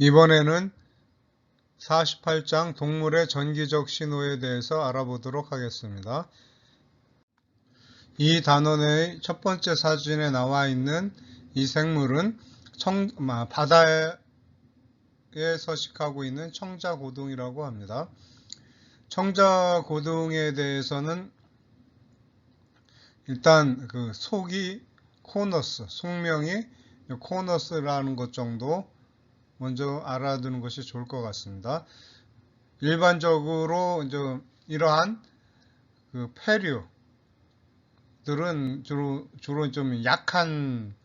이번에는 48장 동물의 전기적 신호에 대해서 알아보도록 하겠습니다. 이 단원의 첫 번째 사진에 나와 있는 이 생물은 바다에 서식하고 있는 청자고둥이라고 합니다. 청자고둥에 대해서는 일단 그 속이 코너스, 속명이 코너스라는 것 정도 먼저 알아두는 것이 좋을 것 같습니다. 일반적으로 이제 이러한 그 페류들은 주로 좀 약한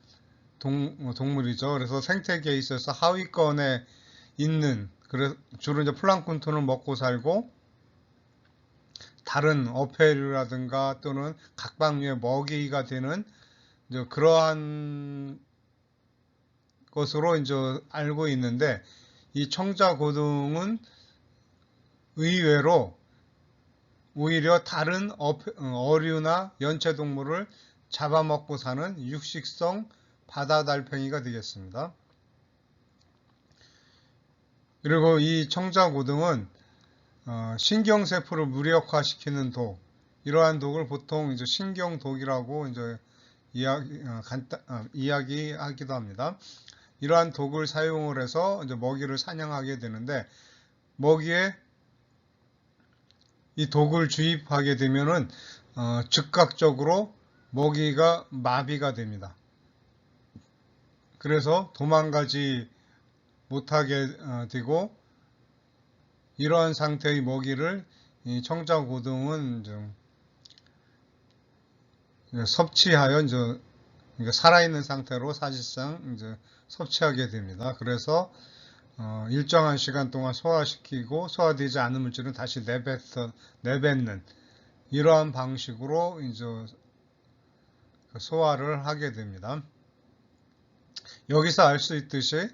동물이죠. 그래서 생태계에 있어서 하위권에 있는, 주로 이제 플랑크톤을 먹고 살고, 다른 어패류라든가 또는 각각류의 먹이가 되는 이제 그러한 것으로 이제 알고 있는데, 이 청자고둥은 의외로 오히려 다른 어류나 연체동물을 잡아먹고 사는 육식성 바다달팽이가 되겠습니다. 그리고 이 청자고둥은 신경세포를 무력화시키는 독, 이러한 독을 보통 이제 신경독이라고 이제 이야기하기도 합니다. 이러한 독을 사용을 해서 이제 먹이를 사냥하게 되는데, 먹이에 이 독을 주입하게 되면은 즉각적으로 먹이가 마비가 됩니다. 그래서 도망가지 못하게 되고, 이러한 상태의 먹이를 이 청자고둥은 좀 섭취하여 이제 살아있는 상태로 사실상 이제 섭취하게 됩니다. 그래서 일정한 시간 동안 소화시키고 소화되지 않은 물질은 다시 내뱉는 이러한 방식으로 이제 소화를 하게 됩니다. 여기서 알 수 있듯이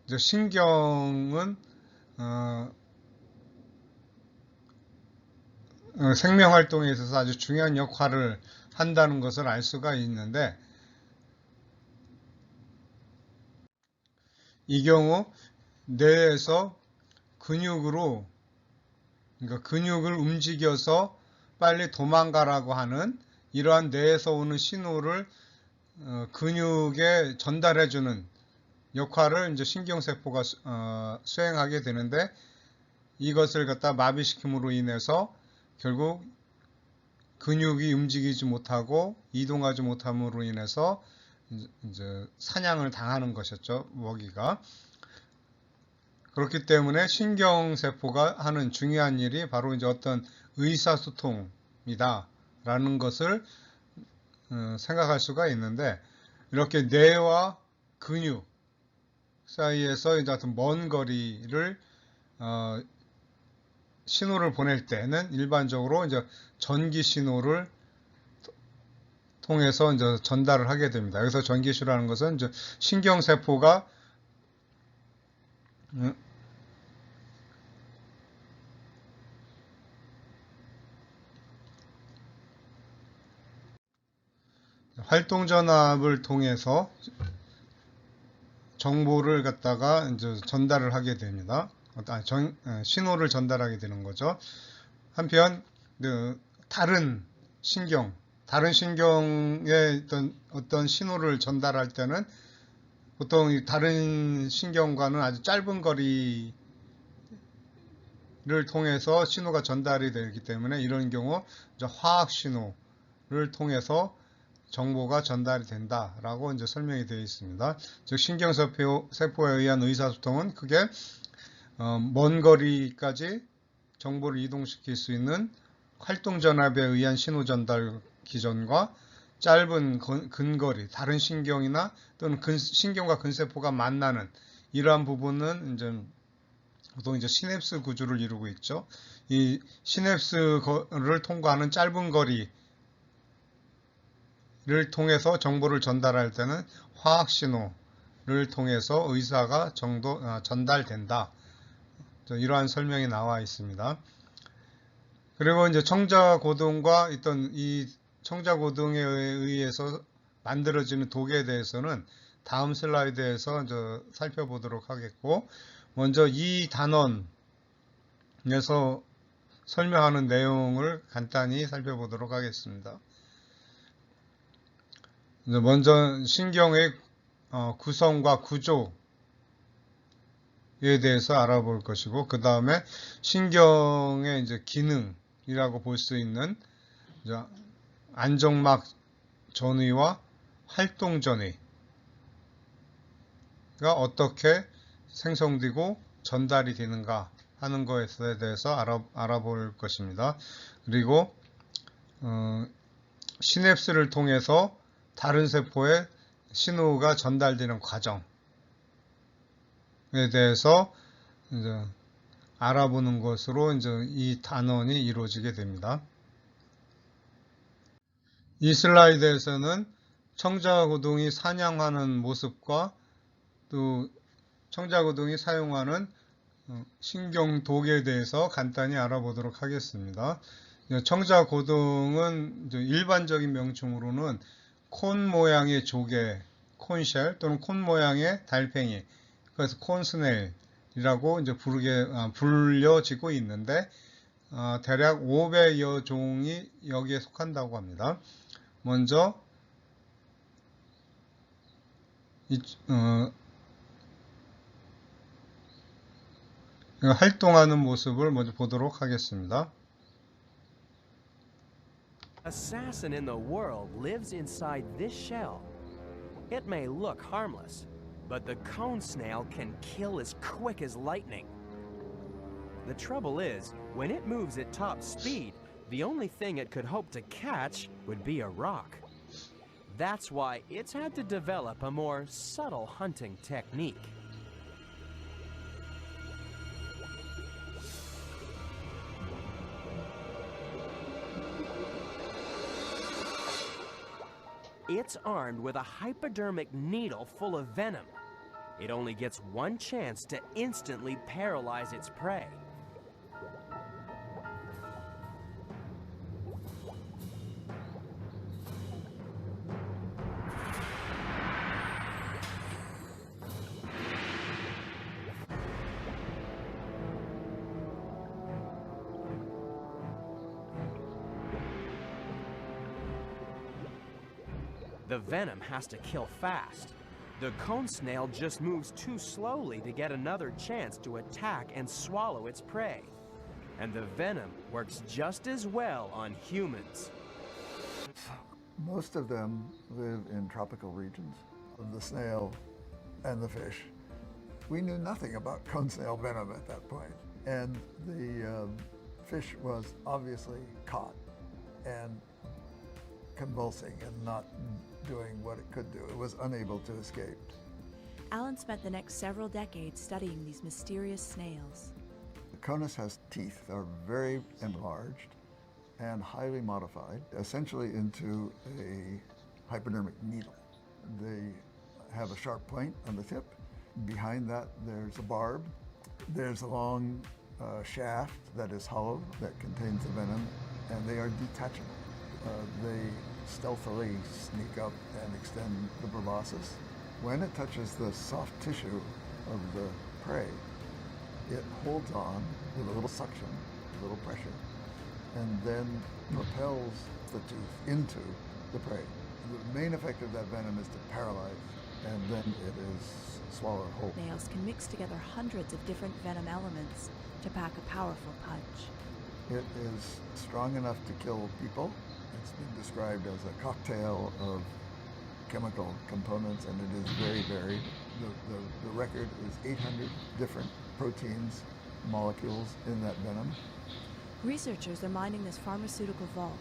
이제 신경은 생명활동에 있어서 아주 중요한 역할을 한다는 것을 알 수가 있는데, 이 경우 뇌에서 근육을 움직여서 빨리 도망가라고 하는 이러한 뇌에서 오는 신호를 근육에 전달해주는 역할을 이제 신경세포가 수행하게 되는데, 이것을 갖다 마비시킴으로 인해서 결국 근육이 움직이지 못하고 이동하지 못함으로 인해서 이제 사냥을 당하는 것이었죠, 먹이가. 그렇기 때문에 신경세포가 하는 중요한 일이 바로 이제 어떤 의사소통이다 라는 것을 생각할 수가 있는데, 이렇게 뇌와 근육 사이에서 이제 어떤 먼 거리를 신호를 보낼 때는 일반적으로 이제 전기 신호를 통해서 이제 전달을 하게 됩니다. 여기서 전기신호라는 것은 이제 신경세포가 활동전압을 통해서 정보를 갖다가 이제 전달을 하게 됩니다. 신호를 전달하게 되는 거죠. 한편 다른 신경에 어떤 신호를 전달할 때는 보통 다른 신경과는 아주 짧은 거리를 통해서 신호가 전달이 되기 때문에 이런 경우 화학 신호를 통해서 정보가 전달이 된다라고 이제 설명이 되어 있습니다. 즉 신경세포에 의한 의사소통은 크게 먼 거리까지 정보를 이동시킬 수 있는 활동전압에 의한 신호 전달 기전과 짧은 근거리, 다른 신경이나 또는 신경과 근세포가 만나는 이러한 부분은 이제 보통 이제 시냅스 구조를 이루고 있죠. 이 시냅스를 통과하는 짧은 거리를 통해서 정보를 전달할 때는 화학 신호를 통해서 의사가 전달된다. 이러한 설명이 나와 있습니다. 그리고 이제 청자고둥과 이 청자고둥에 의해서 만들어지는 독에 대해서는 다음 슬라이드에서 이제 살펴보도록 하겠고, 먼저 이 단원에서 설명하는 내용을 간단히 살펴보도록 하겠습니다. 먼저 신경의 구성과 구조에 대해서 알아볼 것이고, 그 다음에 신경의 이제 기능이라고 볼 수 있는 이제 안정막 전위와 활동 전위가 어떻게 생성되고 전달이 되는가 하는 것에 대해서 알아볼 것입니다. 그리고 시냅스를 통해서 다른 세포에 신호가 전달되는 과정에 대해서 이제 알아보는 것으로 이제 이 단원이 이루어지게 됩니다. 이 슬라이드에서는 청자고등이 사냥하는 모습과 또 청자고등이 사용하는 신경독에 대해서 간단히 알아보도록 하겠습니다. 청자고등은 일반적인 명칭으로는 콘 모양의 조개, 콘쉘 또는 콘 모양의 달팽이, 그래서 콘스네일이라고 이제 불려지고 있는데 대략 500여 종이 여기에 속한다고 합니다. 먼저 활동하는 모습을 먼저 보도록 하겠습니다. Assassin in the world lives inside this shell. It may look harmless, but the cone snail can kill as quick as lightning. The trouble is, when it moves at top speed, the only thing it could hope to catch would be a rock. That's why it's had to develop a more subtle hunting technique. It's armed with a hypodermic needle full of venom. It only gets one chance to instantly paralyze its prey. The venom has to kill fast. The cone snail just moves too slowly to get another chance to attack and swallow its prey. And the venom works just as well on humans. Most of them live in tropical regions, the snail and the fish. We knew nothing about cone snail venom at that point. And the fish was obviously caught and convulsing and not doing what it could do. It was unable to escape. Alan spent the next several decades studying these mysterious snails. The conus has teeth that are very enlarged and highly modified, essentially into a hypodermic needle. They have a sharp point on the tip. Behind that, there's a barb. There's a long shaft that is hollow that contains the venom, and they are detachable. They stealthily sneak up and extend the proboscis. When it touches the soft tissue of the prey, it holds on with a little suction, a little pressure, and then propels the tooth into the prey. The main effect of that venom is to paralyze, and then it is swallowed whole. Snails can mix together hundreds of different venom elements to pack a powerful punch. It is strong enough to kill people. It's been described as a cocktail of chemical components, and it is very varied. The record is 800 different proteins, molecules in that venom. Researchers are mining this pharmaceutical vault,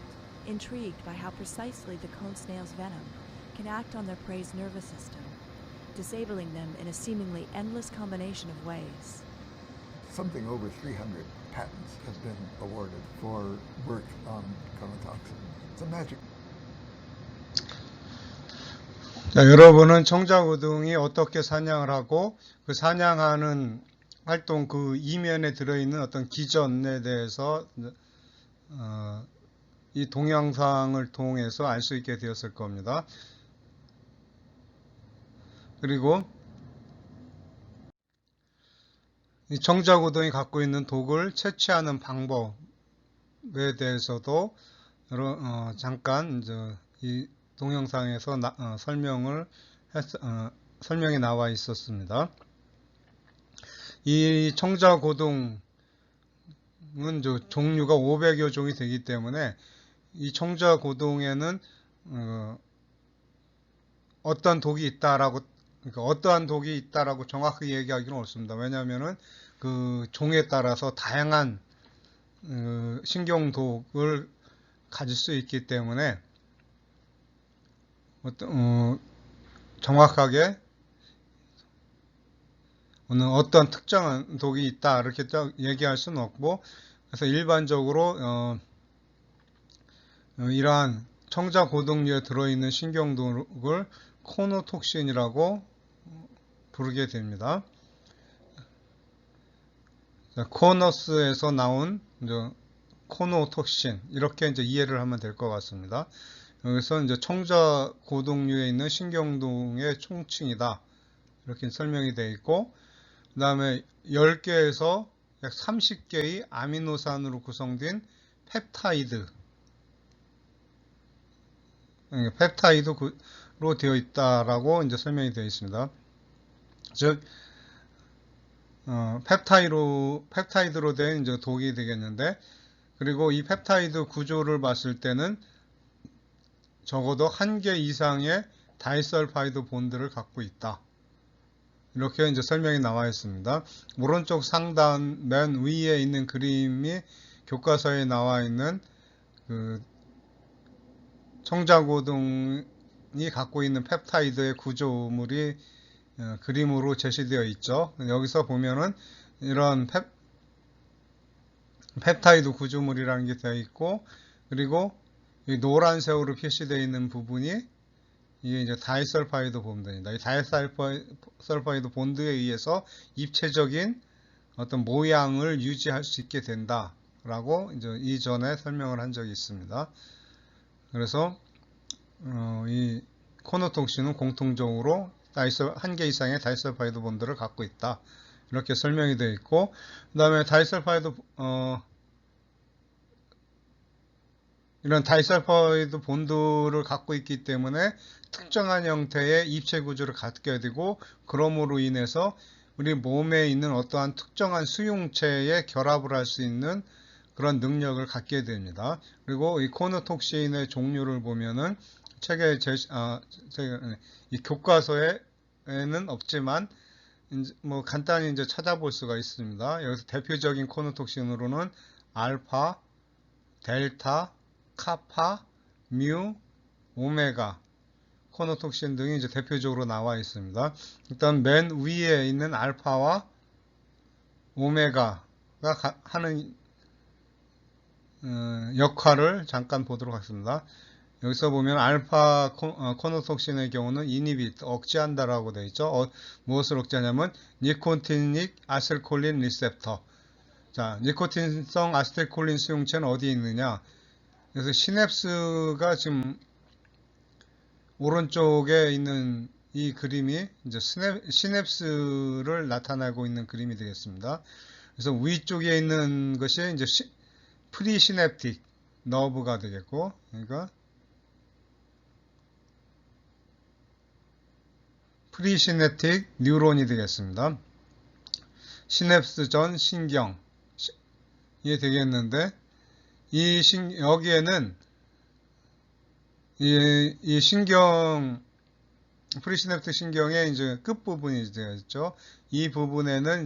intrigued by how precisely the cone snail's venom can act on their prey's nervous system, disabling them in a seemingly endless combination of ways. Something over 300 patents have been awarded for work on conotoxin. It's a magic. 자, 여러분은 청자고등이 어떻게 사냥을 하고 그 사냥하는 활동 그 이면에 들어있는 어떤 기전에 대해서 이 동영상을 통해서 알 수 있게 되었을 겁니다. 그리고 이 정자고동이 갖고 있는 독을 채취하는 방법에 대해서도 잠깐 이 동영상에서 설명이 나와 있었습니다. 이 청자고동은 종류가 500여 종이 되기 때문에 이 청자고동에는 어떠한 독이 있다라고 정확하게 얘기하기는 어렵습니다. 왜냐하면은 그 종에 따라서 다양한 신경독을 가질 수 있기 때문에 정확하게 어떤 특정한 독이 있다 이렇게 얘기할 수는 없고, 그래서 일반적으로 이러한 청자고동류에 들어있는 신경독을 코노톡신이라고 부르게 됩니다. 코너스에서 나온 코노톡신, 이렇게 이해를 하면 될 것 같습니다. 여기서 청자고동류에 있는 신경독의 총칭이다, 이렇게 설명이 되어 있고, 그 다음에 10개에서 약 30개의 아미노산으로 구성된 펩타이드로 되어 있다라고 설명이 되어 있습니다. 즉, 펩타이드로 된 독이 되겠는데, 그리고 이 펩타이드 구조를 봤을 때는 적어도 1개 이상의 다이설파이드 본드를 갖고 있다, 이렇게 설명이 나와 있습니다. 오른쪽 상단 맨 위에 있는 그림이 교과서에 나와 있는 그 청자고동이 갖고 있는 펩타이드의 구조물이 그림으로 제시되어 있죠. 여기서 보면은 이런 펩타이드 구조물이라는 게 되어 있고, 그리고 이 노란색으로 표시되어 있는 부분이 이게 다이설파이드 본드입니다. 이 다이설파이드 본드에 의해서 입체적인 어떤 모양을 유지할 수 있게 된다라고 이전에 설명을 한 적이 있습니다. 그래서 이 코노톡신은 공통적으로 1개 이상의 다이설파이드 본드를 갖고 있다, 이렇게 설명이 되어 있고, 그 다음에 이런 다이설파이드 본드를 갖고 있기 때문에 특정한 형태의 입체 구조를 갖게 되고, 그러므로 인해서 우리 몸에 있는 어떠한 특정한 수용체에 결합을 할 수 있는 그런 능력을 갖게 됩니다. 그리고 이 코노톡신의 종류를 보면은 이 교과서에는 없지만 뭐 간단히 찾아볼 수가 있습니다. 여기서 대표적인 코노톡신으로는 알파, 델타, 카파, 뮤, 오메가 코노톡신 등이 대표적으로 나와 있습니다. 일단 맨 위에 있는 알파와 오메가가 하는 역할을 잠깐 보도록 하겠습니다. 여기서 보면 알파 코노톡신의 경우는 이니비트, 억제한다라고 되어 있죠. 무엇을 억제하냐면 니코틴릭 아세틸콜린 리셉터. 자, 니코틴성 아세틸콜린 수용체는 어디에 있느냐? 그래서 시냅스가 지금 오른쪽에 있는 이 그림이 시냅스를 나타내고 있는 그림이 되겠습니다. 그래서 위쪽에 있는 것이 프리시냅틱 너브가 되겠고, 그러니까 프리시냅틱 뉴런이 되겠습니다. 시냅스 전 신경이 되겠는데, 여기에는 이 신경, 프리시냅틱 신경의 끝부분이 되겠죠. 이 부분에는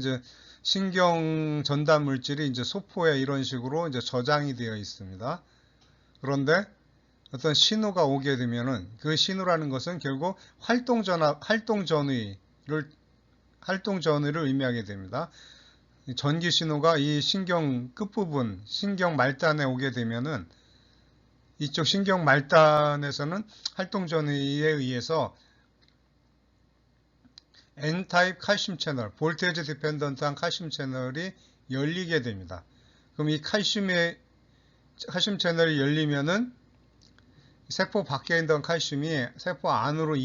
신경 전달 물질이 소포에 이런 식으로 저장이 되어 있습니다. 그런데 어떤 신호가 오게 되면은 그 신호라는 것은 결국 활동 전위를 의미하게 됩니다. 전기 신호가 이 신경 끝부분, 신경 말단에 오게 되면은 이쪽 신경 말단에서는 활동 전위에 의해서 N타입 칼슘 채널, 볼테이지 디펜던트한 칼슘 채널이 열리게 됩니다. 그럼 이 칼슘 채널이 열리면은 세포 밖에 있던 칼슘이 세포 안으로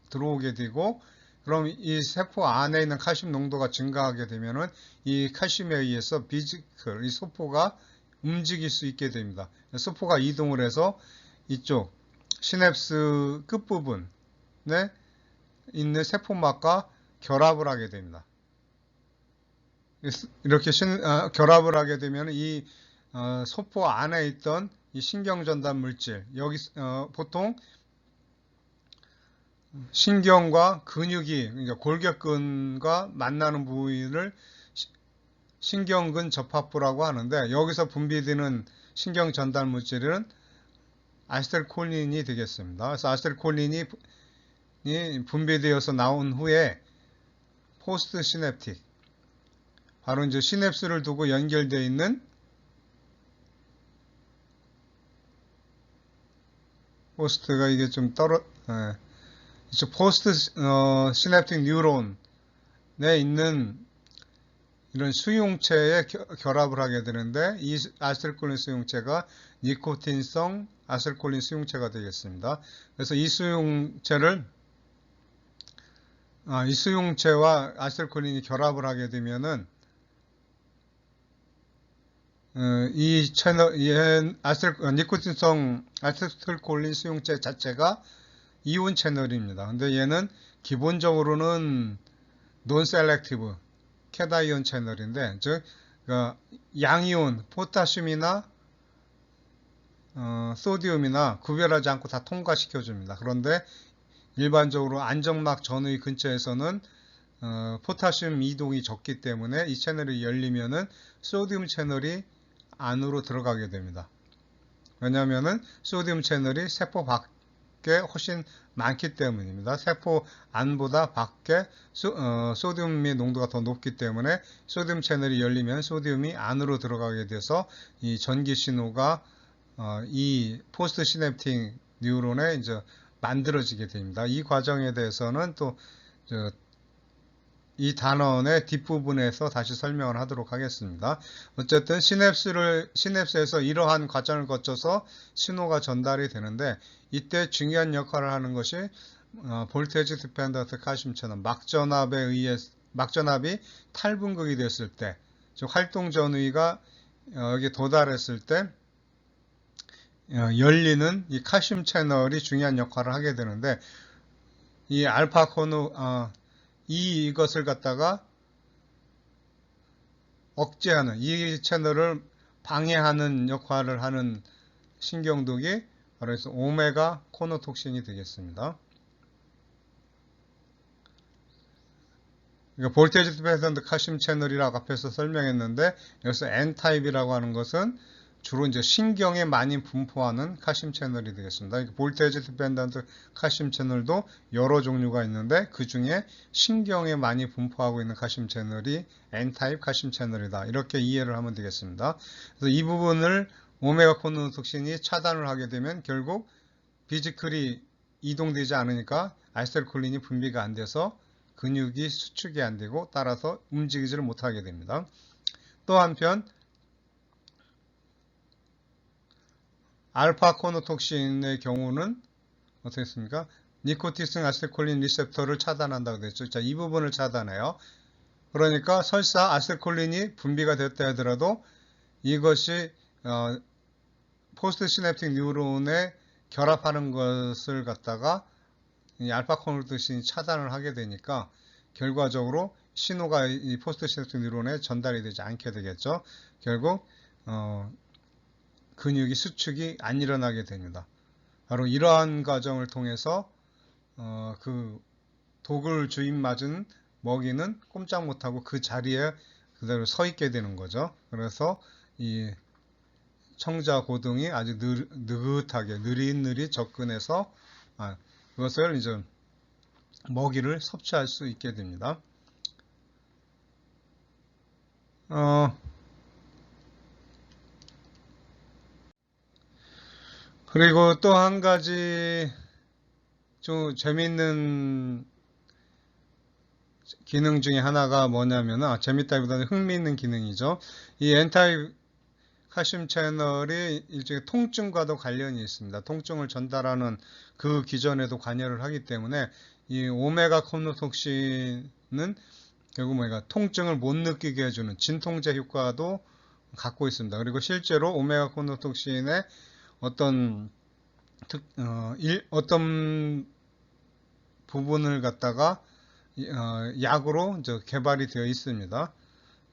들어오게 되고, 그럼 이 세포 안에 있는 칼슘 농도가 증가하게 되면은 이 칼슘에 의해서 비지클, 이 소포가 움직일 수 있게 됩니다. 소포가 이동을 해서 이쪽 시냅스 끝부분에 있는 세포막과 결합을 하게 됩니다. 이렇게 결합을 하게 되면 이 소포 안에 있던 이 신경전달 물질, 여기 보통 신경과 근육이, 그러니까 골격근과 만나는 부위를 신경근 접합부라고 하는데, 여기서 분비되는 신경 전달 물질은 아세틸콜린이 되겠습니다. 그래서 아세틸콜린이 분비되어서 나온 후에 포스트 시냅틱, 바로 이제 시냅스를 두고 연결되어 있는 포스트가 이게 좀 포스트 시냅틱 뉴런에 있는 이런 수용체에 결합을 하게 되는데, 이 아세틸콜린 수용체가 니코틴성 아세틸콜린 수용체가 되겠습니다. 그래서 이 수용체와 아세틸콜린이 결합을 하게 되면은 이 니코틴성 아세틸콜린 수용체 자체가 이온 채널입니다. 근데 얘는 기본적으로는 논셀렉티브 캐다이온 채널인데, 즉 양이온 포타슘이나 소디움이나 구별하지 않고 다 통과시켜 줍니다. 그런데 일반적으로 안정막 전의 근처에서는 포타슘 이동이 적기 때문에 이 채널이 열리면은 소디움 채널이 안으로 들어가게 됩니다. 왜냐하면은 소디움 채널이 세포 밖에 훨씬 많기 때문입니다. 세포 안보다 밖에 소디움의 농도가 더 높기 때문에 소디움 채널이 열리면 소디움이 안으로 들어가게 돼서 이 전기 신호가 이 포스트 시냅틱 뉴런에 이제 만들어지게 됩니다. 이 과정에 대해서는 또 이 단원의 뒷부분에서 다시 설명을 하도록 하겠습니다. 어쨌든 시냅스에서 이러한 과정을 거쳐서 신호가 전달이 되는데, 이때 중요한 역할을 하는 것이 볼테이지 디펜던트 칼슘 채널, 막전압이 탈분극이 됐을 때, 즉 활동 전위가 여기 도달했을 때 열리는 이 칼슘 채널이 중요한 역할을 하게 되는데, 이 이것을 갖다가 억제하는, 이 채널을 방해하는 역할을 하는 신경독이 바로 해서 오메가 코노톡신이 되겠습니다. 그러니까 볼테이지 디펜던트 칼슘 채널이라고 앞에서 설명했는데, 여기서 N타입이라고 하는 것은 주로 이제 신경에 많이 분포하는 칼슘 채널이 되겠습니다. 볼테이지 디펜던트 칼슘 채널도 여러 종류가 있는데, 그 중에 신경에 많이 분포하고 있는 칼슘 채널이 N타입 칼슘 채널이다. 이렇게 이해를 하면 되겠습니다. 그래서 이 부분을 오메가 코노톡신이 차단을 하게 되면 결국 비지클이 이동되지 않으니까 아세틸콜린이 분비가 안 돼서 근육이 수축이 안 되고 따라서 움직이지를 못하게 됩니다. 또 한편 알파 코노톡신의 경우는 어떻게 했습니까? 니코틴성 아세틸콜린 리셉터를 차단한다고 됐죠. 자, 이 부분을 차단해요. 그러니까 설사 아세틸콜린이 분비가 됐다 하더라도 이것이 포스트 시냅틱 뉴런에 결합하는 것을 갖다가 이 알파 코노톡신이 차단을 하게 되니까 결과적으로 신호가 이 포스트 시냅틱 뉴런에 전달이 되지 않게 되겠죠. 결국 근육이 수축이 안 일어나게 됩니다. 바로 이러한 과정을 통해서 그 독을 주입 맞은 먹이는 꼼짝 못하고 그 자리에 그대로 서 있게 되는 거죠. 그래서 이 청자 고등이 아주 느긋하게 느릿느릿 접근해서 그것을 이제 먹이를 섭취할 수 있게 됩니다. 그리고 또 한 가지 좀 재미있는 기능 중에 하나가 뭐냐면, 재밌다기보다는 흥미있는 기능이죠. 이 N타입 칼슘 채널이 일종의 통증과도 관련이 있습니다. 통증을 전달하는 그 기전에도 관여를 하기 때문에 이 오메가 콘노톡신은 결국 통증을 못 느끼게 해주는 진통제 효과도 갖고 있습니다. 그리고 실제로 오메가 콘노톡신의 어떤 부분을 갖다가 약으로 이제 개발이 되어 있습니다.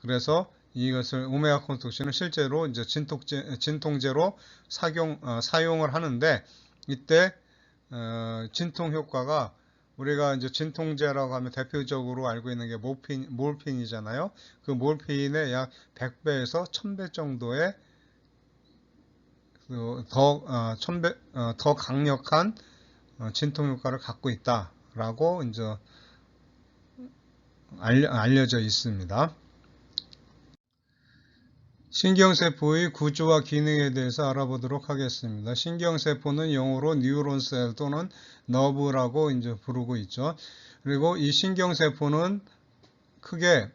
그래서 이것을 오메가 콘노톡신을 실제로 이제 진통제로 사용을 하는데 이때 진통 효과가 우리가 이제 진통제라고 하면 대표적으로 알고 있는 게 몰핀이잖아요. 그 몰핀의 약 100배에서 1000배 정도의 더 강력한 진통 효과를 갖고 있다라고 이제 알려져 있습니다. 신경세포의 구조와 기능에 대해서 알아보도록 하겠습니다. 신경세포는 영어로 뉴런셀 또는 너브라고 이제 부르고 있죠. 그리고 이 신경세포는 크게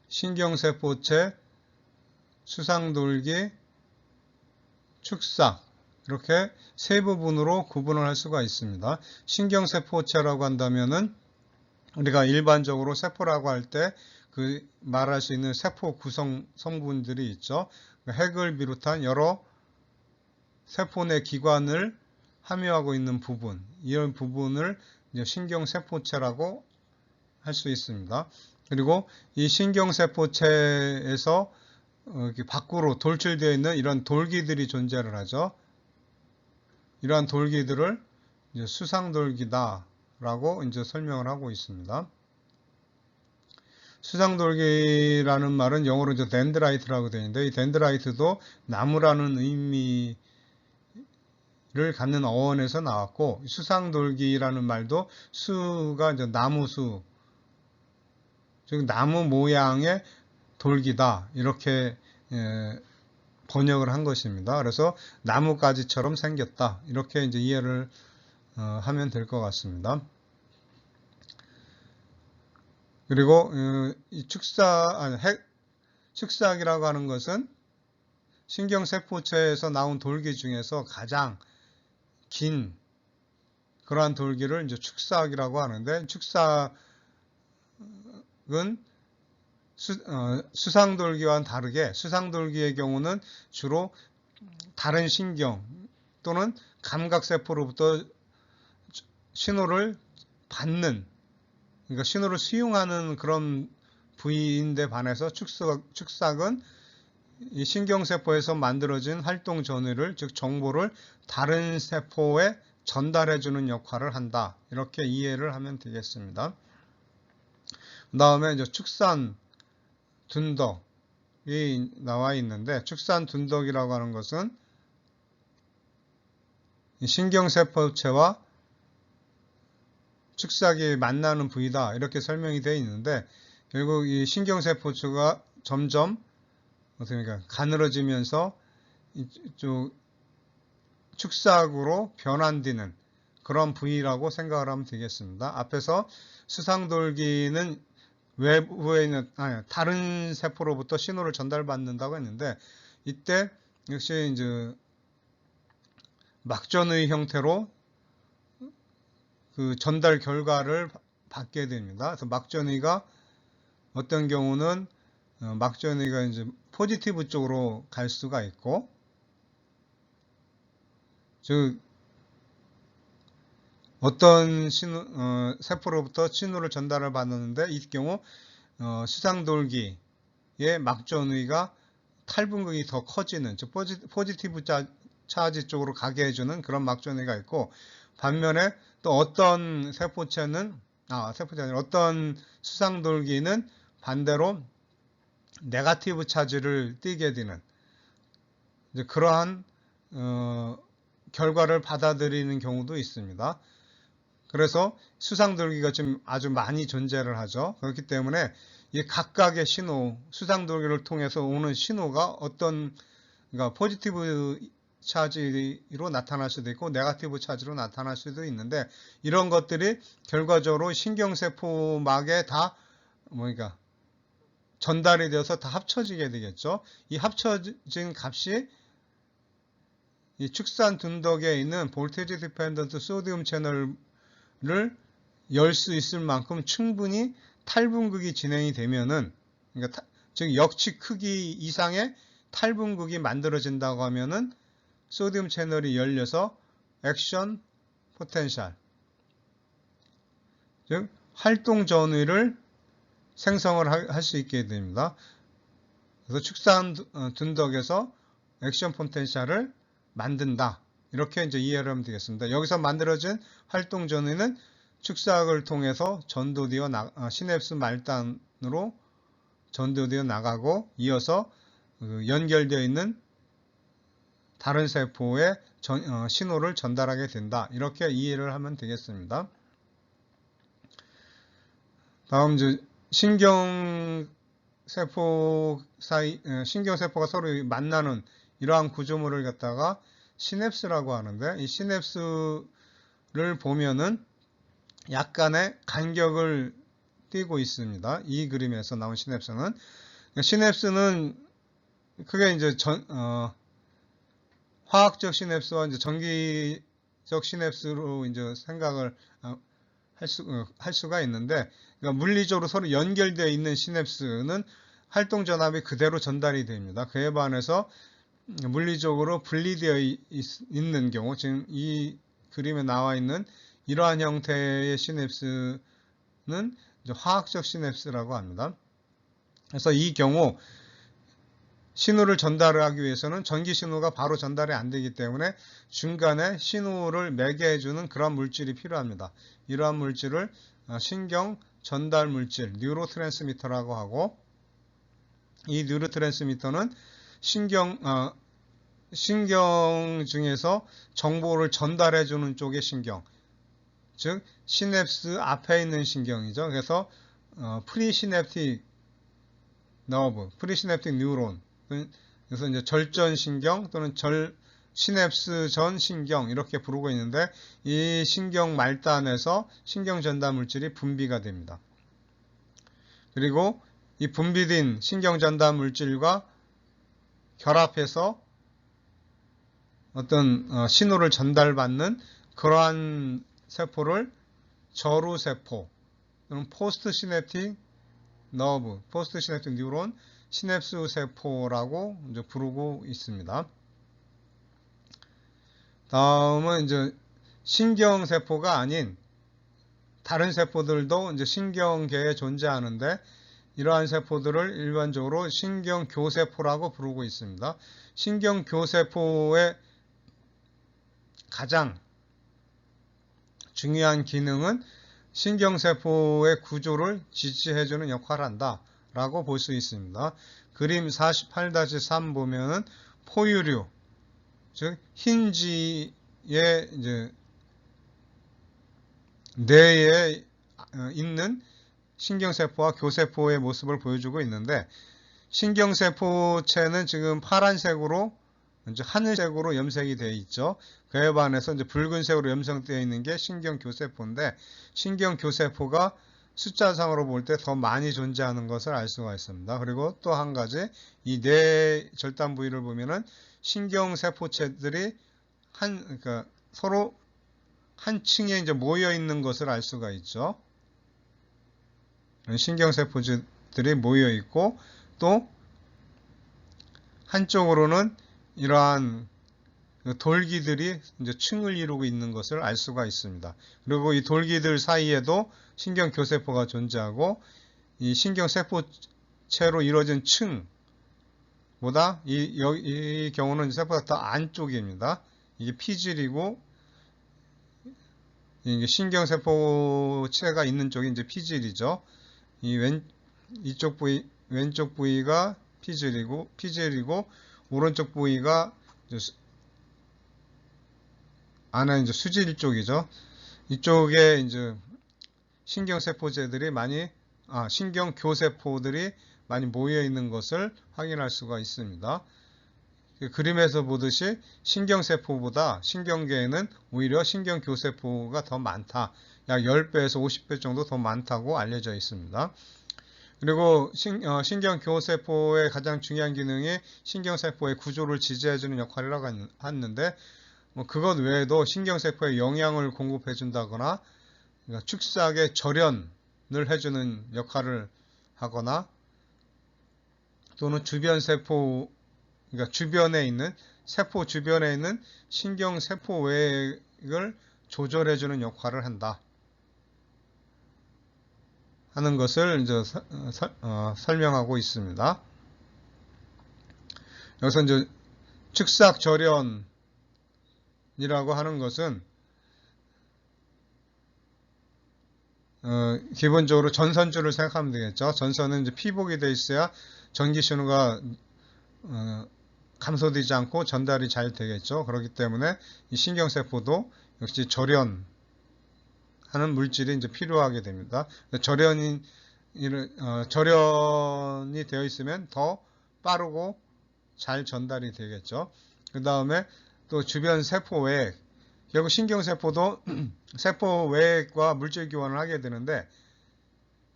신경세포체, 수상돌기, 축삭 이렇게 세 부분으로 구분을 할 수가 있습니다. 신경세포체라고 한다면은 우리가 일반적으로 세포라고 할 때 그 말할 수 있는 세포 구성 성분들이 있죠. 핵을 비롯한 여러 세포 내 기관을 함유하고 있는 부분, 이런 부분을 이제 신경세포체라고 할 수 있습니다. 그리고 이 신경세포체에서 밖으로 돌출되어 있는 이런 돌기들이 존재를 하죠. 이러한 돌기들을 이제 수상돌기다라고 이제 설명을 하고 있습니다. 수상돌기라는 말은 영어로 이제 덴드라이트라고 되어 있는데 이 덴드라이트도 나무라는 의미를 갖는 어원에서 나왔고 수상돌기라는 말도 수가 이제 나무수, 즉 나무 모양의 돌기다 이렇게 번역을 한 것입니다. 그래서 나뭇가지처럼 생겼다 이렇게 이제 이해를 하면 될 것 같습니다. 그리고 이 축삭이라고 하는 것은 신경세포체에서 나온 돌기 중에서 가장 긴 그러한 돌기를 이제 축삭이라고 하는데 축삭은 수상돌기와는 다르게 수상돌기의 경우는 주로 다른 신경 또는 감각세포로부터 신호를 받는, 그러니까 신호를 수용하는 그런 부위인데 반해서 축삭은 이 신경세포에서 만들어진 활동 전위를, 즉 정보를 다른 세포에 전달해주는 역할을 한다. 이렇게 이해를 하면 되겠습니다. 그 다음에 이제 축산 둔덕이 나와 있는데 축산 둔덕이라고 하는 것은 신경세포체와 축삭이 만나는 부위다 이렇게 설명이 되어 있는데 결국 이 신경세포체가 점점 어떻습니까? 가늘어지면서 이쪽 축삭으로 변환되는 그런 부위라고 생각을 하면 되겠습니다. 앞에서 수상돌기는 외부에 있는 다른 세포로부터 신호를 전달받는다고 했는데 이때 역시 이제 막전의 형태로 그 전달 결과를 받게 됩니다. 그래서 막전의가 어떤 경우는 막전의가 이제 포지티브 쪽으로 갈 수가 있고, 즉 어떤 세포로부터 신호를 전달을 받는데 이 경우 수상돌기의 막전의가 탈분극이 더 커지는, 즉 포지티브 차지 쪽으로 가게 해주는 그런 막전의가 있고, 반면에 또 어떤 세포체는 어떤 수상돌기는 반대로 네거티브 차지를 띠게 되는 이제 그러한 결과를 받아들이는 경우도 있습니다. 그래서 수상돌기가 지금 아주 많이 존재를 하죠. 그렇기 때문에 이 각각의 신호, 수상돌기를 통해서 오는 신호가 그러니까 포지티브 차지로 나타날 수도 있고 네거티브 차지로 나타날 수도 있는데 이런 것들이 결과적으로 신경세포막에 다 전달이 되어서 다 합쳐지게 되겠죠. 이 합쳐진 값이 이 축산 둔덕에 있는 볼테이지 디펜던트 소디움 채널을 열 수 있을 만큼 충분히 탈분극이 진행이 되면은, 그러니까 즉 역치 크기 이상의 탈분극이 만들어진다고 하면은 소디움 채널이 열려서 액션 포텐셜, 즉 활동 전위를 생성을 할 수 있게 됩니다. 그래서 축산 둔덕에서 액션 포텐셜을 만든다. 이렇게 이제 이해를 하면 되겠습니다. 여기서 만들어진 활동 전위는 축삭을 통해서 전도되어 시냅스 말단으로 전도되어 나가고 이어서 연결되어 있는 다른 세포에 신호를 전달하게 된다. 이렇게 이해를 하면 되겠습니다. 다음 이제 신경세포가 서로 만나는 이러한 구조물을 갖다가 시냅스라고 하는데, 이 시냅스를 보면은 약간의 간격을 띄고 있습니다. 이 그림에서 나온 시냅스는 크게 이제 화학적 시냅스와 이제 전기적 시냅스로 이제 생각을 할 수가 있는데, 그러니까 물리적으로 서로 연결되어 있는 시냅스는 활동 전압이 그대로 전달이 됩니다. 그에 반해서 물리적으로 분리되어 있는 경우, 지금 이 그림에 나와 있는 이러한 형태의 시냅스는 이제 화학적 시냅스라고 합니다. 그래서 이 경우 신호를 전달하기 위해서는 전기 신호가 바로 전달이 안 되기 때문에 중간에 신호를 매개해주는 그런 물질이 필요합니다. 이러한 물질을 신경 전달 물질, 뉴로트랜스미터라고 하고, 이 뉴로트랜스미터는 신경 중에서 정보를 전달해주는 쪽의 신경, 즉 시냅스 앞에 있는 신경이죠. 그래서 프리시냅틱 너브, 프리시냅틱 뉴론, 그래서 이제 절전 신경 또는 시냅스 전 신경 이렇게 부르고 있는데, 이 신경 말단에서 신경 전달 물질이 분비가 됩니다. 그리고 이 분비된 신경 전달 물질과 결합해서 어떤 신호를 전달받는 그러한 세포를 저루세포 또는 포스트 시냅틱 너브, 포스트 시냅틱 뉴론, 시냅스 세포라고 이제 부르고 있습니다. 다음은 이제 신경세포가 아닌 다른 세포들도 이제 신경계에 존재하는데, 이러한 세포들을 일반적으로 신경교세포라고 부르고 있습니다. 신경교세포의 가장 중요한 기능은 신경세포의 구조를 지지해주는 역할을 한다 라고 볼 수 있습니다. 그림 48-3 보면은 포유류, 즉 흰지의 이제 뇌에 있는 신경세포와 교세포의 모습을 보여주고 있는데, 신경세포체는 지금 파란색으로 이제 하늘색으로 염색이 되어 있죠. 그에 반해서 이제 붉은색으로 염색되어 있는 게 신경교세포인데, 신경교세포가 숫자상으로 볼 때 더 많이 존재하는 것을 알 수가 있습니다. 그리고 또 한 가지, 이 뇌 절단 부위를 보면은 신경세포체들이 그러니까 서로 한 층에 이제 모여 있는 것을 알 수가 있죠. 신경세포들이 모여 있고, 또 한쪽으로는 이러한 돌기들이 이제 층을 이루고 있는 것을 알 수가 있습니다. 그리고 이 돌기들 사이에도 신경교세포가 존재하고, 이 신경세포체로 이루어진 층보다 이 경우는 세포가 더 안쪽입니다. 이게 피질이고, 이게 신경세포체가 있는 쪽이 이제 피질이죠. 이쪽 부위, 왼쪽 부위가 피질이고 오른쪽 부위가 안에 이제 수질 쪽이죠. 이쪽에 이제 신경세포체들이 신경교세포들이 많이 모여 있는 것을 확인할 수가 있습니다. 그림에서 보듯이 신경세포보다 신경계에는 오히려 신경교세포가 더 많다. 약 10배에서 50배 정도 더 많다고 알려져 있습니다. 그리고 신경교세포의 가장 중요한 기능이 신경세포의 구조를 지지해주는 역할이라고 하는데 뭐 그것 외에도 신경세포에 영양을 공급해준다거나 그러니까 축삭의 절연을 해주는 역할을 하거나 또는 주변 세포 그러니까 주변에 있는 세포 주변에 있는 신경세포 외액을 조절해주는 역할을 한다 하는 것을 이제 설명하고 있습니다. 여기서 이제 축삭절연이라고 하는 것은 기본적으로 전선줄을 생각하면 되겠죠. 전선은 이제 피복이 되어 있어야 전기 신호가 감소되지 않고 전달이 잘 되겠죠. 그렇기 때문에 이 신경세포도 역시 절연하는 물질이 이제 필요하게 됩니다. 절연이 되어 있으면 더 빠르고 잘 전달이 되겠죠. 그 다음에 또 주변 세포 외액, 결국 신경세포도 세포 외액과 물질 교환을 하게 되는데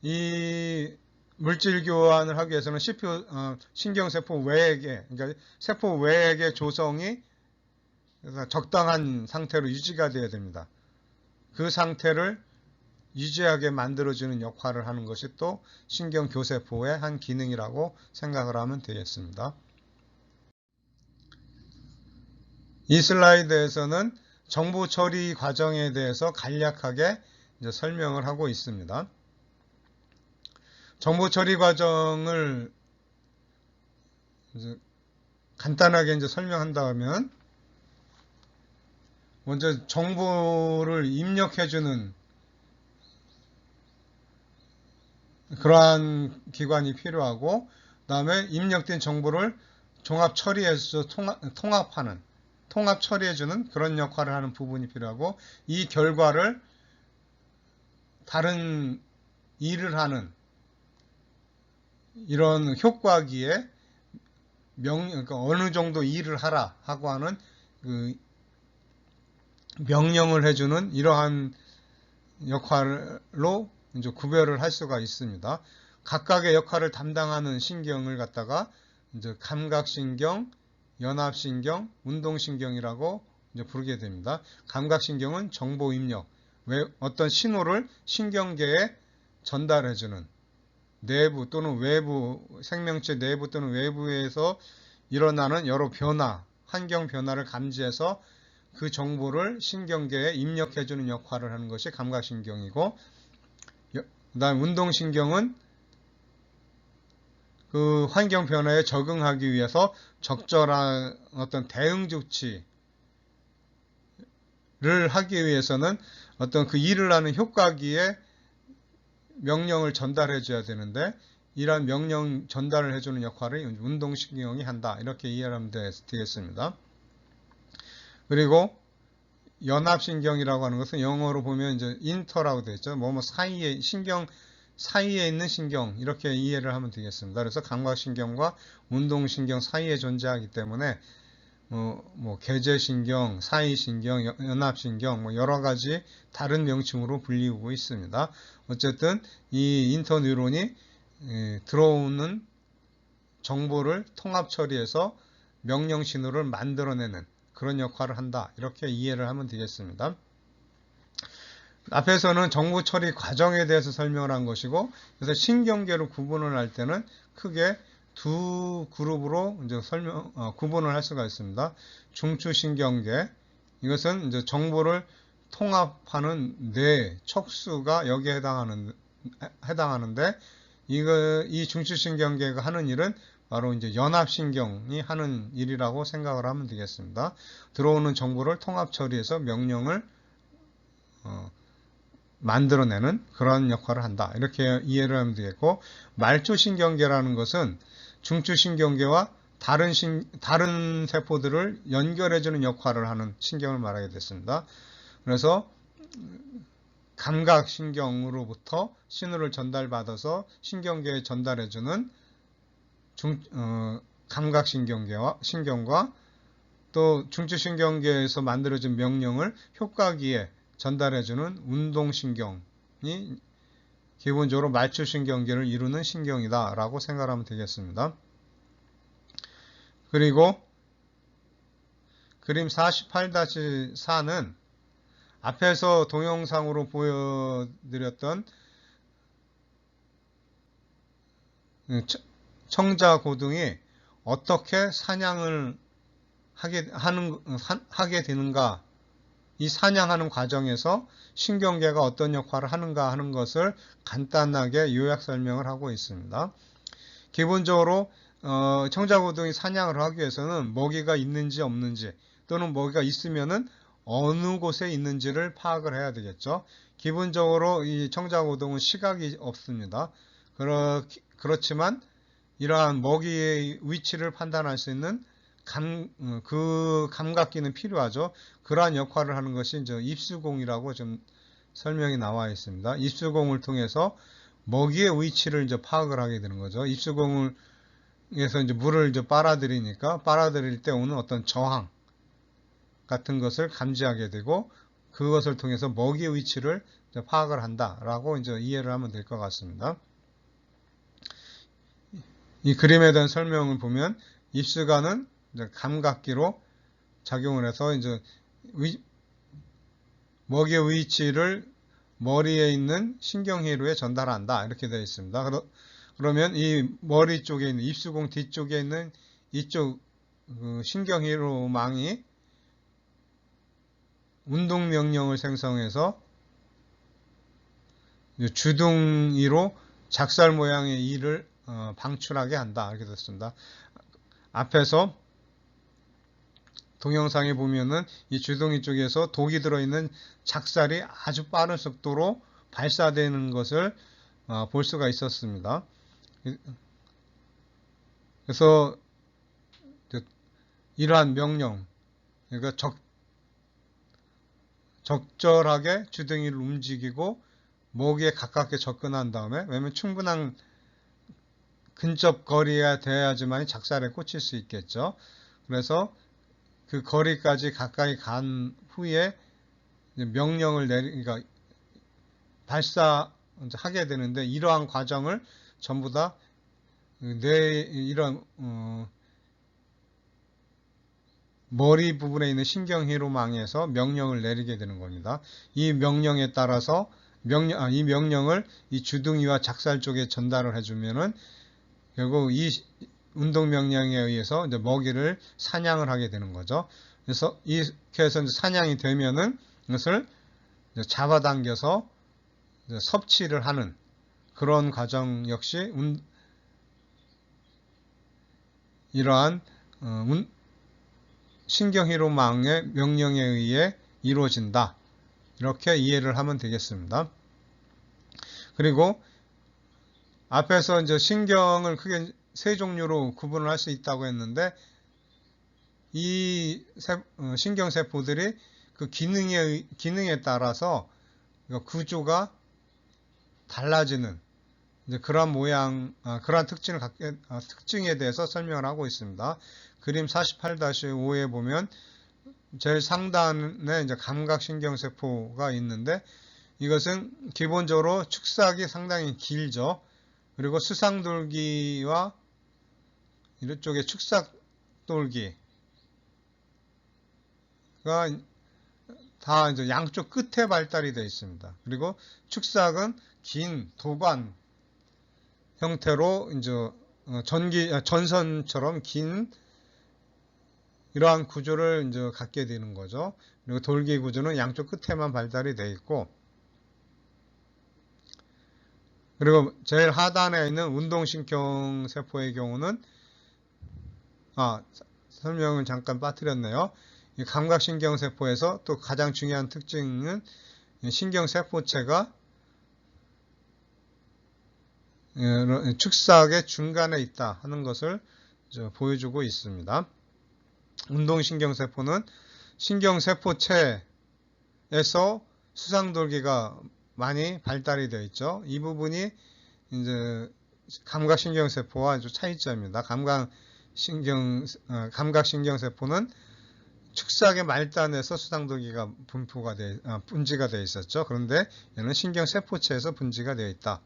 이 물질 교환을 하기 위해서는 신경세포 외액의 그러니까 세포 외액의 조성이 적당한 상태로 유지가 되어야 됩니다. 그 상태를 유지하게 만들어주는 역할을 하는 것이 또 신경교세포의 한 기능이라고 생각을 하면 되겠습니다. 이 슬라이드에서는 정보 처리 과정에 대해서 간략하게 이제 설명을 하고 있습니다. 정보 처리 과정을 이제 간단하게 이제 설명한다면 먼저 정보를 입력해주는 그러한 기관이 필요하고 그 다음에 입력된 정보를 종합 처리해서 통합 처리해주는 그런 역할을 하는 부분이 필요하고 이 결과를 다른 일을 하는 이런 효과기에 그러니까 어느 정도 일을 하라 하고 하는 그 명령을 해주는 이러한 역할로 이제 구별을 할 수가 있습니다. 각각의 역할을 담당하는 신경을 갖다가 이제 감각신경, 연합신경, 운동신경이라고 이제 부르게 됩니다. 감각신경은 정보 입력, 어떤 신호를 신경계에 전달해주는 내부 또는 외부, 생명체 내부 또는 외부에서 일어나는 여러 변화, 환경 변화를 감지해서 그 정보를 신경계에 입력해주는 역할을 하는 것이 감각신경이고, 그 다음 운동신경은 그 환경 변화에 적응하기 위해서 적절한 어떤 대응 조치를 하기 위해서는 어떤 그 일을 하는 효과기에 명령을 전달해 줘야 되는데 이러한 명령 전달을 해주는 역할을 운동신경이 한다. 이렇게 이해를 하면 되겠습니다. 그리고 연합신경이라고 하는 것은 영어로 보면 이제 인터라고 되어 있죠. 사이에 신경 사이에 있는 신경 이렇게 이해를 하면 되겠습니다. 그래서 감각신경과 운동신경 사이에 존재하기 때문에 계제신경, 사이신경, 연합신경 여러 가지 다른 명칭으로 불리우고 있습니다. 어쨌든 이 인터뉴론이 들어오는 정보를 통합 처리해서 명령 신호를 만들어내는 그런 역할을 한다. 이렇게 이해를 하면 되겠습니다. 앞에서는 정보 처리 과정에 대해서 설명을 한 것이고, 그래서 신경계로 구분을 할 때는 크게 두 그룹으로 이제 구분을 할 수가 있습니다. 중추신경계, 이것은 이제 정보를 통합하는 뇌, 척수가 여기에 해당하는데, 이 중추신경계가 하는 일은 바로 이제 연합신경이 하는 일이라고 생각을 하면 되겠습니다. 들어오는 정보를 통합 처리해서 명령을 만들어내는 그런 역할을 한다. 이렇게 이해를 하면 되겠고, 말초신경계라는 것은 중추신경계와 다른 세포들을 연결해주는 역할을 하는 신경을 말하게 됐습니다. 그래서 감각신경으로부터 신호를 전달받아서 신경계에 전달해주는 감각신경과 또 중추신경계에서 만들어진 명령을 효과기에 전달해주는 운동신경이 기본적으로 말초신경계를 이루는 신경이다라고 생각하면 되겠습니다. 그리고 그림 48-4는 앞에서 동영상으로 보여드렸던 청자고등이 어떻게 사냥을 하게 되는가, 이 사냥하는 과정에서 신경계가 어떤 역할을 하는가 하는 것을 간단하게 요약 설명을 하고 있습니다. 기본적으로 청자고등이 사냥을 하기 위해서는 먹이가 있는지 없는지, 또는 먹이가 있으면은 어느 곳에 있는지를 파악을 해야 되겠죠. 기본적으로 이 청자고등은 시각이 없습니다. 그렇지만 이러한 먹이의 위치를 판단할 수 있는 그 감각기는 필요하죠. 그러한 역할을 하는 것이 이제 입수공이라고 좀 설명이 나와 있습니다. 입수공을 통해서 먹이의 위치를 이제 파악을 하게 되는 거죠. 입수공에서 이제 물을 이제 빨아들이니까 빨아들일 때 오는 어떤 저항 같은 것을 감지하게 되고, 그것을 통해서 먹이의 위치를 이제 파악을 한다라고 이제 이해를 하면 될 것 같습니다. 이 그림에 대한 설명을 보면 입수관은 이제 감각기로 작용을 해서 이제 먹이의 위치를 머리에 있는 신경회로에 전달한다, 이렇게 되어 있습니다. 그러면 이 머리 쪽에 있는 입수공 뒤쪽에 있는 이쪽 신경회로망이 운동 명령을 생성해서 주둥이로 작살 모양의 이를 방출하게 한다, 이렇게 됐습니다. 앞에서 동영상에 보면은 이 주둥이 쪽에서 독이 들어있는 작살이 아주 빠른 속도로 발사되는 것을 볼 수가 있었습니다. 그래서 이러한 명령, 그러니까 적절하게 주둥이를 움직이고 먹이에 가깝게 접근한 다음에, 왜냐하면 충분한 근접 거리가 돼야지만 작살에 꽂힐 수 있겠죠. 그래서 그 거리까지 가까이 간 후에 명령을 그러니까 발사하게 되는데, 이러한 과정을 전부 다 이런 머리 부분에 있는 신경회로망에서 명령을 내리게 되는 겁니다. 이 명령에 따라서 이 명령을 이 주둥이와 작살 쪽에 전달을 해주면은 결국 이 운동 명령에 의해서 이제 먹이를 사냥을 하게 되는 거죠. 그래서 이렇게 해서 이제 사냥이 되면은 이것을 이제 잡아당겨서 이제 섭취를 하는 그런 과정 역시 이러한 신경회로망의 명령에 의해 이루어진다, 이렇게 이해를 하면 되겠습니다. 그리고 앞에서 이제 신경을 크게 세 종류로 구분을 할 수 있다고 했는데, 이 신경세포들이 그 기능에 따라서 구조가 달라지는 이제 그런 그러한 특징에 대해서 설명을 하고 있습니다. 그림 48-5에 보면 제일 상단에 이제 감각신경세포가 있는데, 이것은 기본적으로 축삭이 상당히 길죠. 그리고 수상돌기와 이쪽에 축삭돌기가 다 이제 양쪽 끝에 발달이 되어 있습니다. 그리고 축삭은 긴 도관 형태로 이제 전선처럼 긴 이러한 구조를 이제 갖게 되는 거죠. 그리고 돌기 구조는 양쪽 끝에만 발달이 되어 있고, 그리고 제일 하단에 있는 운동신경 세포의 경우는 설명을 잠깐 빠뜨렸네요. 이 감각신경 세포에서 또 가장 중요한 특징은 신경세포체가 축삭의 중간에 있다 하는 것을 보여주고 있습니다. 운동신경세포는 신경세포체에서 수상돌기가 많이 발달이 되어 있죠. 이 부분이 이제 감각신경세포와 아주 차이점입니다. 감각신경세포는 축삭의 말단에서 수상돌기가 분지가 되어 있었죠. 그런데 얘는 신경세포체에서 분지가 되어 있다,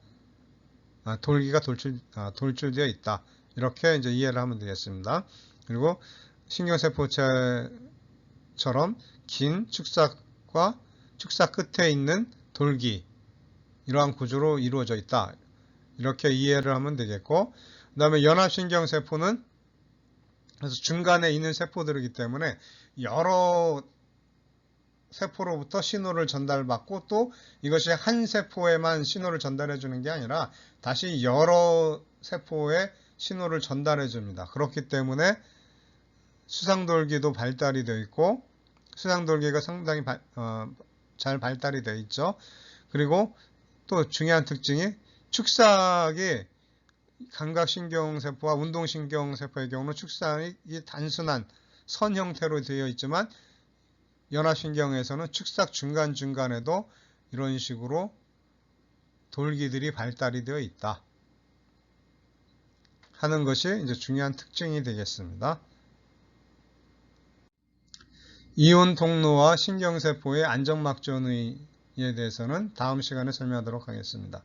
돌기가 돌출되어 있다. 이렇게 이제 이해를 하면 되겠습니다. 그리고 신경세포체처럼 긴 축삭과 축삭 끝에 있는 돌기, 이러한 구조로 이루어져 있다. 이렇게 이해를 하면 되겠고, 그 다음에 연합신경세포는 그래서 중간에 있는 세포들이기 때문에 여러 세포로부터 신호를 전달받고, 또 이것이 한 세포에만 신호를 전달해 주는 게 아니라 다시 여러 세포에 신호를 전달해 줍니다. 그렇기 때문에 수상돌기도 발달이 되어 있고, 수상돌기가 상당히 잘 발달이 되어 있죠. 그리고 또 중요한 특징이 축삭이 감각신경세포와 운동신경세포의 경우는 축삭이 단순한 선 형태로 되어 있지만, 연합신경에서는 축삭 중간중간에도 이런 식으로 돌기들이 발달이 되어 있다 하는 것이 이제 중요한 특징이 되겠습니다. 이온 통로와 신경세포의 안정막전의에 대해서는 다음 시간에 설명하도록 하겠습니다.